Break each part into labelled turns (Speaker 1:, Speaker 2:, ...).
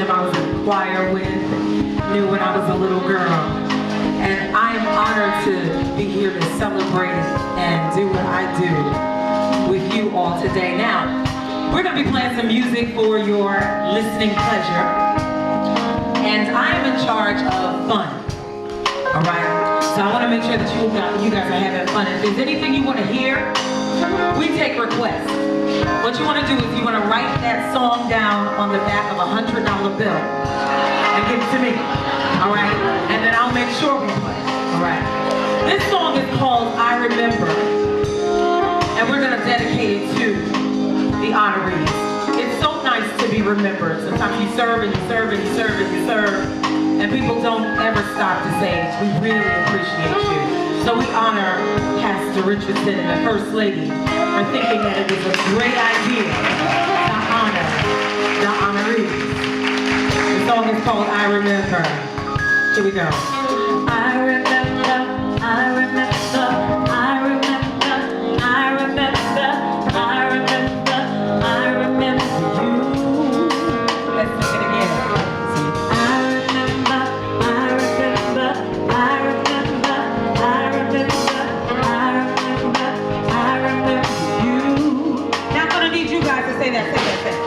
Speaker 1: them I was in choir with, knew when I was a little girl. And I am honored to be here to celebrate and do what I do with you all today. Now, we're going to be playing some music for your listening pleasure. And I am in charge of fun. Alright? So I want to make sure that you guys are having fun. If there's anything you want to hear, we take requests. What you want to do is you want to write that song down on the back of a $100 bill and give it to me. Alright? And then I'll make sure we play. Alright? This song is called I Remember. And we're going to dedicate it to the honorees. It's so nice to be remembered. Sometimes you serve and you serve and you serve and you serve, and people don't ever stop to say, we really appreciate you. So we honor Pastor Richardson and the First Lady for thinking that it was a great idea to honor the honorees. The song is called I Remember. Here we go. I remember, I remember, I remember, I remember, I remember, I remember you. Let's sing it again. I remember, I remember, I remember, I remember, I remember, I remember you. Now I'm gonna need you guys to say that, say that, say that.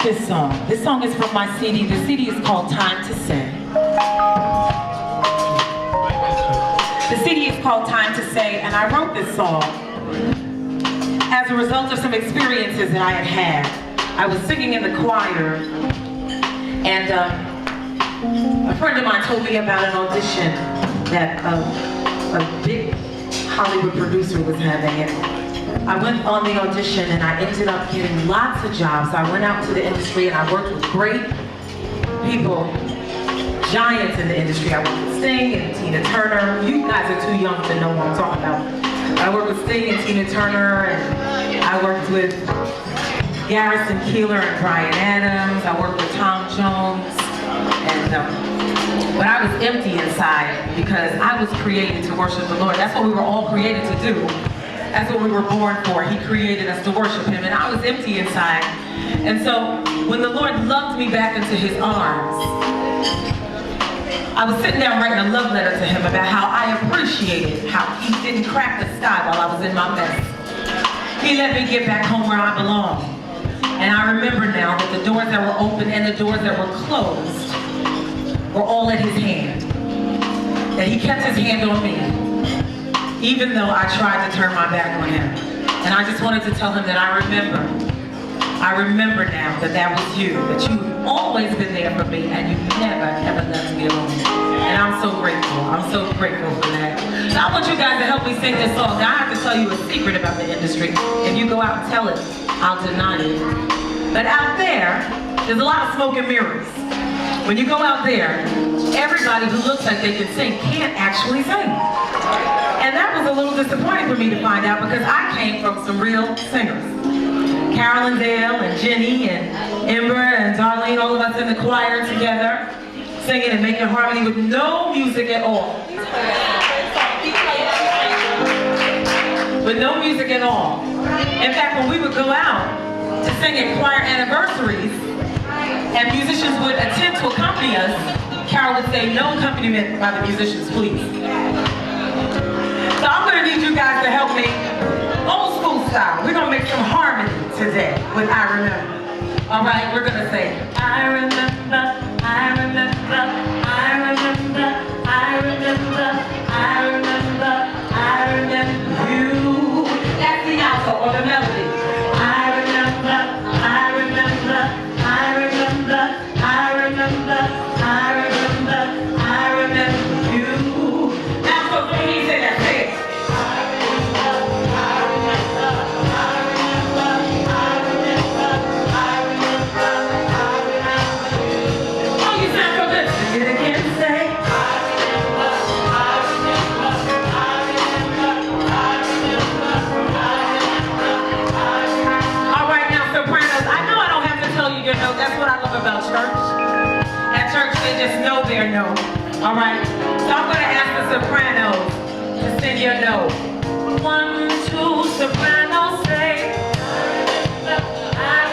Speaker 1: this song. This song is from my CD. The CD is called Time to Say. The CD is called Time to Say, and I wrote this song as a result of some experiences that I had had. I was singing in the choir, and a friend of mine told me about an audition that a big Hollywood producer was having, and I went on the audition and I ended up getting lots of jobs. I went out to the industry and I worked with great people, giants in the industry. I worked with Sting and Tina Turner. You guys are too young to know what I'm talking about. I worked with Sting and Tina Turner, and I worked with Garrison Keillor and Bryant Adams. I worked with Tom Jones. But I was empty inside because I was created to worship the Lord. That's what we were all created to do. That's what we were born for. He created us to worship Him, and I was empty inside. And so when the Lord loved me back into His arms, I was sitting down writing a love letter to Him about how I appreciated how He didn't crack the sky while I was in my mess. He let me get back home where I belong. And I remember now that the doors that were open and the doors that were closed were all at His hand. That He kept His hand on me, even though I tried to turn my back on Him. And I just wanted to tell Him that I remember now that was you, that you've always been there for me, and you never, ever left me alone. And I'm so grateful. I'm so grateful for that. So I want you guys to help me sing this song. Now I have to tell you a secret about the industry. If you go out and tell it, I'll deny it. But out there's a lot of smoke and mirrors. When you go out there, everybody who looks like they can sing can't actually sing. And that was a little disappointing for me to find out, because I came from some real singers. Carolyn Dale and Jenny and Ember and Darlene, all of us in the choir together, singing and making harmony with no music at all. With no music at all. In fact, when we would go out to sing at choir anniversaries, and musicians would attempt to accompany us, Carol would say, no accompaniment by the musicians, please. So I'm going to need you guys to help me, old school style. We're going to make some harmony today with I Remember. All right, we're going to say, I remember, I remember, I remember, I remember, I remember, I remember you. That's the alto or the melody. I remember, I remember, I remember, I remember, I remember, I remember you. Now, so when he said that, say it. That's what I love about church. At church, they just know their no. All right? So I'm going to ask the sopranos to sing your no. 1, 2, sopranos say. I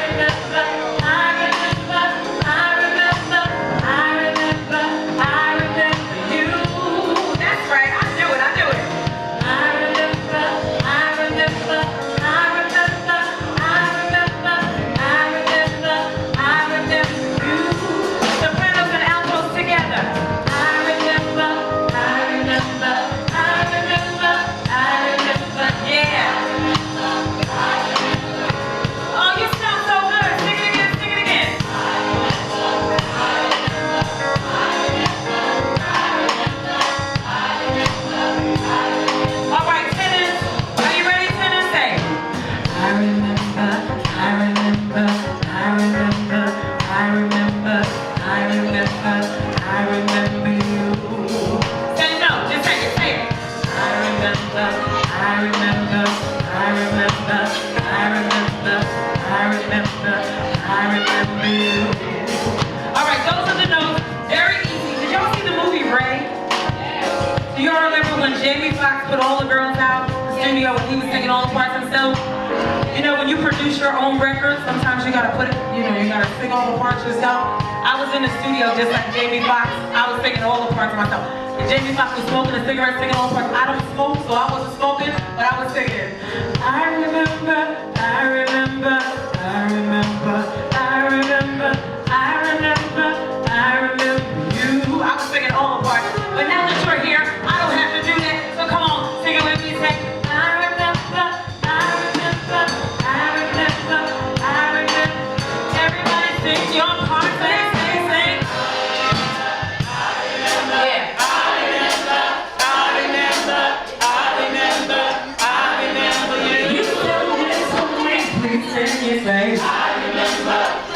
Speaker 1: remember, I remember, I remember, I remember, I remember you. That's right, I knew it, I knew it. I remember, I remember, I remember, I remember, I remember, I remember you. Sopranos and altos together. I remember, I remember, I remember, I remember, yeah. Oh, you sound so good. Sing it again, sing it again. All right, tenors. Are you ready, tenors? Say. I remember, I remember, I remember, I remember, I remember, I remember you. Say no, just say it, say it. I remember, I remember, I remember, I remember, I remember, I remember you. All right, those are the notes. Very easy. Did y'all see the movie Ray? Do y'all remember when Jamie Foxx put all the girls out in the studio and he was singing all the parts himself? You know, when you produce your own records, sometimes you gotta put it, you gotta sing all the parts yourself. I was in the studio just like Jamie Foxx. I was singing all the parts myself. And Jamie Foxx was smoking a cigarette, singing all the parts. I don't smoke, so I wasn't smoking, but I was singing. I remember, I remember, I remember, I remember.
Speaker 2: remember.